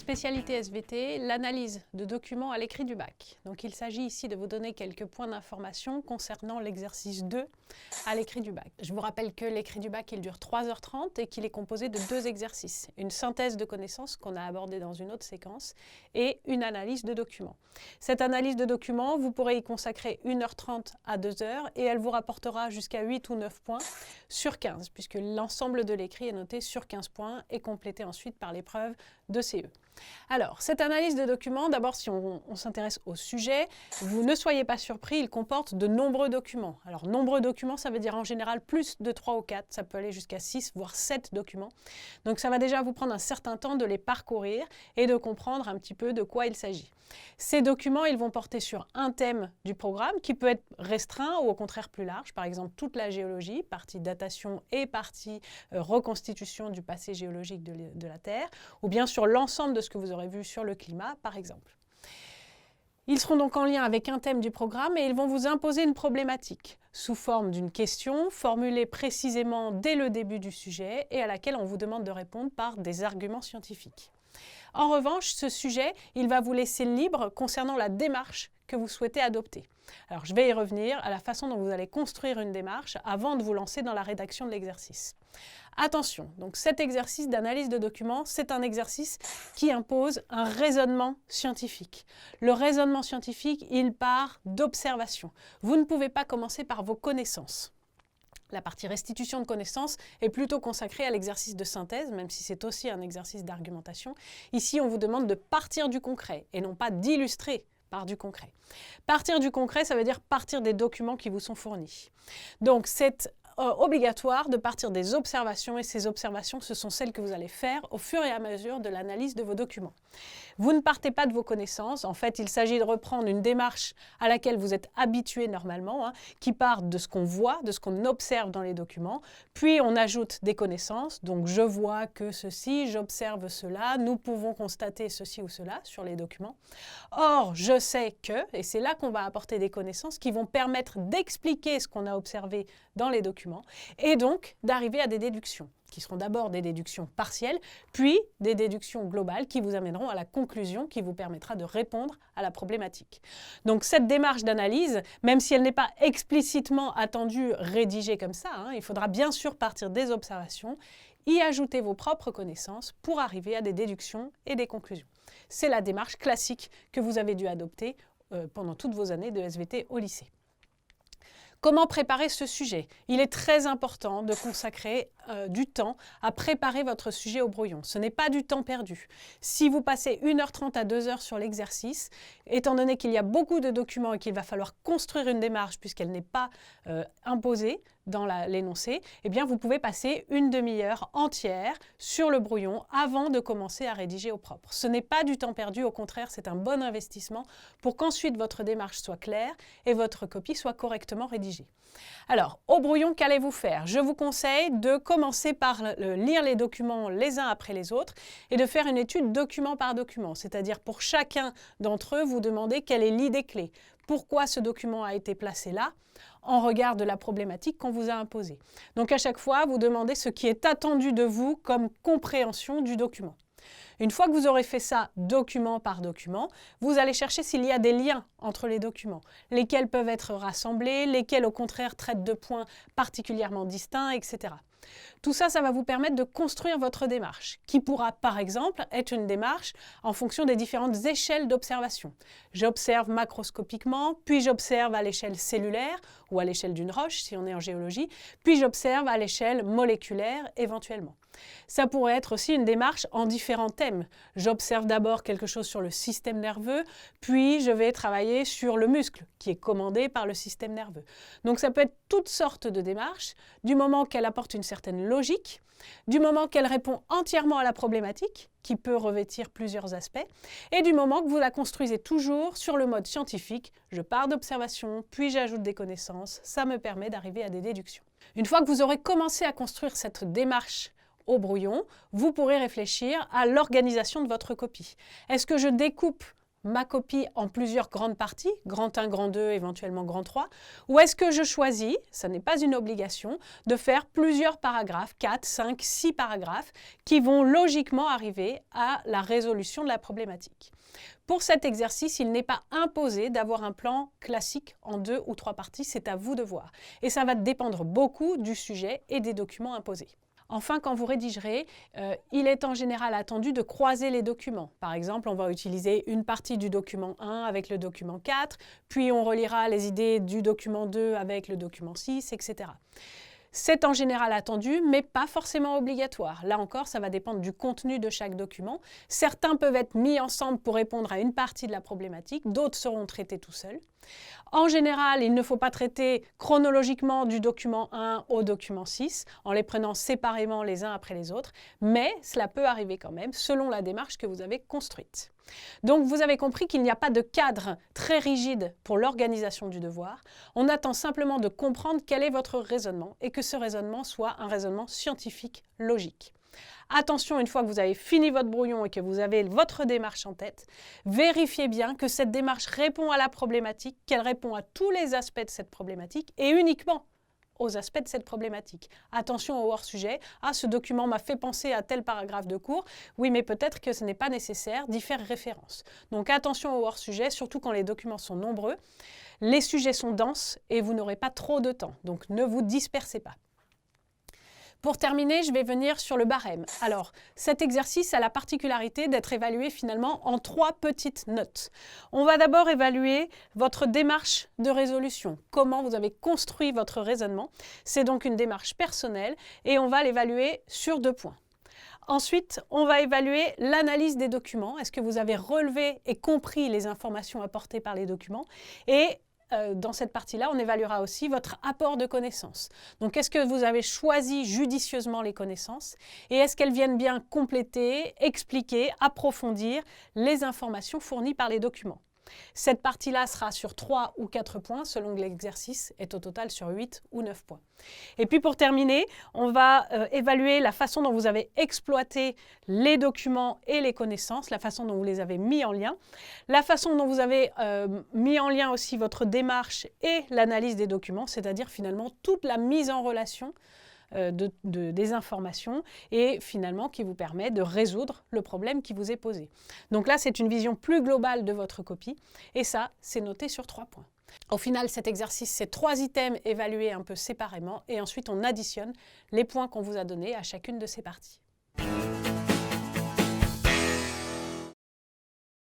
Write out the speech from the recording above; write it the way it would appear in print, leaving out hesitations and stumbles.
Spécialité SVT, l'analyse de documents à l'écrit du bac. Donc il s'agit ici de vous donner quelques points d'information concernant l'exercice 2 à l'écrit du bac. Je vous rappelle que l'écrit du bac, il dure 3h30 et qu'il est composé de 2 exercices. Une synthèse de connaissances qu'on a abordée dans une autre séquence et une analyse de documents. Cette analyse de documents, vous pourrez y consacrer 1h30 à 2h et elle vous rapportera jusqu'à 8 ou 9 points sur 15 puisque l'ensemble de l'écrit est noté sur 15 points et complété ensuite par l'épreuve de CE. Alors, cette analyse de documents, d'abord si on s'intéresse au sujet, vous ne soyez pas surpris, il comporte de nombreux documents. Alors, nombreux documents, ça veut dire en général plus de 3 ou 4, ça peut aller jusqu'à 6, voire 7 documents. Donc ça va déjà vous prendre un certain temps de les parcourir et de comprendre un petit peu de quoi il s'agit. Ces documents, ils vont porter sur un thème du programme qui peut être restreint ou au contraire plus large, par exemple toute la géologie, partie datation et partie reconstitution du passé géologique de la Terre, ou bien sur l'ensemble de ce que vous aurez vu sur le climat, par exemple. Ils seront donc en lien avec un thème du programme et ils vont vous imposer une problématique sous forme d'une question formulée précisément dès le début du sujet et à laquelle on vous demande de répondre par des arguments scientifiques. En revanche, ce sujet, il va vous laisser libre concernant la démarche que vous souhaitez adopter. Alors, je vais y revenir à la façon dont vous allez construire une démarche avant de vous lancer dans la rédaction de l'exercice. Attention, donc cet exercice d'analyse de documents, c'est un exercice qui impose un raisonnement scientifique. Le raisonnement scientifique, il part d'observation. Vous ne pouvez pas commencer par vos connaissances. La partie restitution de connaissances est plutôt consacrée à l'exercice de synthèse, même si c'est aussi un exercice d'argumentation. Ici, on vous demande de partir du concret et non pas d'illustrer par du concret. Partir du concret, ça veut dire partir des documents qui vous sont fournis. Donc, c'est obligatoire de partir des observations et ces observations, ce sont celles que vous allez faire au fur et à mesure de l'analyse de vos documents. Vous ne partez pas de vos connaissances, en fait il s'agit de reprendre une démarche à laquelle vous êtes habitué normalement, qui part de ce qu'on voit, de ce qu'on observe dans les documents, puis on ajoute des connaissances, donc je vois que ceci, j'observe cela, nous pouvons constater ceci ou cela sur les documents. Or, je sais que, et c'est là qu'on va apporter des connaissances qui vont permettre d'expliquer ce qu'on a observé dans les documents, et donc d'arriver à des déductions, qui seront d'abord des déductions partielles, puis des déductions globales qui vous amèneront à la conclusion qui vous permettra de répondre à la problématique. Donc cette démarche d'analyse, même si elle n'est pas explicitement attendue rédigée comme ça, il faudra bien sûr partir des observations, y ajouter vos propres connaissances pour arriver à des déductions et des conclusions. C'est la démarche classique que vous avez dû adopter pendant toutes vos années de SVT au lycée. Comment préparer ce sujet? Il est très important de consacrer du temps à préparer votre sujet au brouillon. Ce n'est pas du temps perdu. Si vous passez 1h30 à 2h sur l'exercice, étant donné qu'il y a beaucoup de documents et qu'il va falloir construire une démarche puisqu'elle n'est pas imposée dans l'énoncé, eh bien vous pouvez passer une demi-heure entière sur le brouillon avant de commencer à rédiger au propre. Ce n'est pas du temps perdu, au contraire, c'est un bon investissement pour qu'ensuite votre démarche soit claire et votre copie soit correctement rédigée. Alors, au brouillon, qu'allez-vous faire? Je vous conseille de commencer par lire les documents les uns après les autres et de faire une étude document par document, c'est-à-dire pour chacun d'entre eux, vous demandez quelle est l'idée clé. Pourquoi ce document a été placé là, en regard de la problématique qu'on vous a imposée. Donc à chaque fois, vous demandez ce qui est attendu de vous comme compréhension du document. Une fois que vous aurez fait ça document par document, vous allez chercher s'il y a des liens entre les documents, lesquels peuvent être rassemblés, lesquels au contraire traitent de points particulièrement distincts, etc. Tout ça, ça va vous permettre de construire votre démarche, qui pourra par exemple être une démarche en fonction des différentes échelles d'observation. J'observe macroscopiquement, puis j'observe à l'échelle cellulaire ou à l'échelle d'une roche si on est en géologie, puis j'observe à l'échelle moléculaire éventuellement. Ça pourrait être aussi une démarche en différents thèmes. J'observe d'abord quelque chose sur le système nerveux, puis je vais travailler sur le muscle qui est commandé par le système nerveux. Donc ça peut être toutes sortes de démarches, du moment qu'elle apporte une certaine logique, du moment qu'elle répond entièrement à la problématique, qui peut revêtir plusieurs aspects, et du moment que vous la construisez toujours sur le mode scientifique, je pars d'observation, puis j'ajoute des connaissances, ça me permet d'arriver à des déductions. Une fois que vous aurez commencé à construire cette démarche au brouillon, vous pourrez réfléchir à l'organisation de votre copie. Est-ce que je découpe ma copie en plusieurs grandes parties, grand 1, grand 2, éventuellement grand 3, ou est-ce que je choisis, ça n'est pas une obligation, de faire plusieurs paragraphes, 4, 5, 6 paragraphes, qui vont logiquement arriver à la résolution de la problématique. Pour cet exercice, il n'est pas imposé d'avoir un plan classique en 2 ou 3 parties, c'est à vous de voir. Et ça va dépendre beaucoup du sujet et des documents imposés. Enfin, quand vous rédigerez, il est en général attendu de croiser les documents. Par exemple, on va utiliser une partie du document 1 avec le document 4, puis on reliera les idées du document 2 avec le document 6, etc. C'est en général attendu, mais pas forcément obligatoire. Là encore, ça va dépendre du contenu de chaque document. Certains peuvent être mis ensemble pour répondre à une partie de la problématique, d'autres seront traités tout seuls. En général, il ne faut pas traiter chronologiquement du document 1 au document 6, en les prenant séparément les uns après les autres, mais cela peut arriver quand même, selon la démarche que vous avez construite. Donc vous avez compris qu'il n'y a pas de cadre très rigide pour l'organisation du devoir. On attend simplement de comprendre quel est votre raisonnement et que ce raisonnement soit un raisonnement scientifique, logique. Attention, une fois que vous avez fini votre brouillon et que vous avez votre démarche en tête, vérifiez bien que cette démarche répond à la problématique, qu'elle répond à tous les aspects de cette problématique et uniquement aux aspects de cette problématique. Attention au hors-sujet. Ah, ce document m'a fait penser à tel paragraphe de cours. Oui, mais peut-être que ce n'est pas nécessaire d'y faire référence. Donc attention au hors-sujet, surtout quand les documents sont nombreux. Les sujets sont denses et vous n'aurez pas trop de temps. Donc ne vous dispersez pas. Pour terminer, je vais venir sur le barème. Alors, cet exercice a la particularité d'être évalué finalement en 3 petites notes. On va d'abord évaluer votre démarche de résolution, comment vous avez construit votre raisonnement. C'est donc une démarche personnelle et on va l'évaluer sur 2 points. Ensuite, on va évaluer l'analyse des documents. Est-ce que vous avez relevé et compris les informations apportées par les documents? Et dans cette partie-là, on évaluera aussi votre apport de connaissances. Donc, est-ce que vous avez choisi judicieusement les connaissances et est-ce qu'elles viennent bien compléter, expliquer, approfondir les informations fournies par les documents? Cette partie-là sera sur 3 ou 4 points, selon que l'exercice est au total sur 8 ou 9 points. Et puis pour terminer, on va évaluer la façon dont vous avez exploité les documents et les connaissances, la façon dont vous les avez mis en lien, la façon dont vous avez mis en lien aussi votre démarche et l'analyse des documents, c'est-à-dire finalement toute la mise en relation des informations et finalement qui vous permet de résoudre le problème qui vous est posé. Donc là, c'est une vision plus globale de votre copie et ça, c'est noté sur 3 points. Au final, cet exercice, c'est 3 items évalués un peu séparément et ensuite on additionne les points qu'on vous a donnés à chacune de ces parties.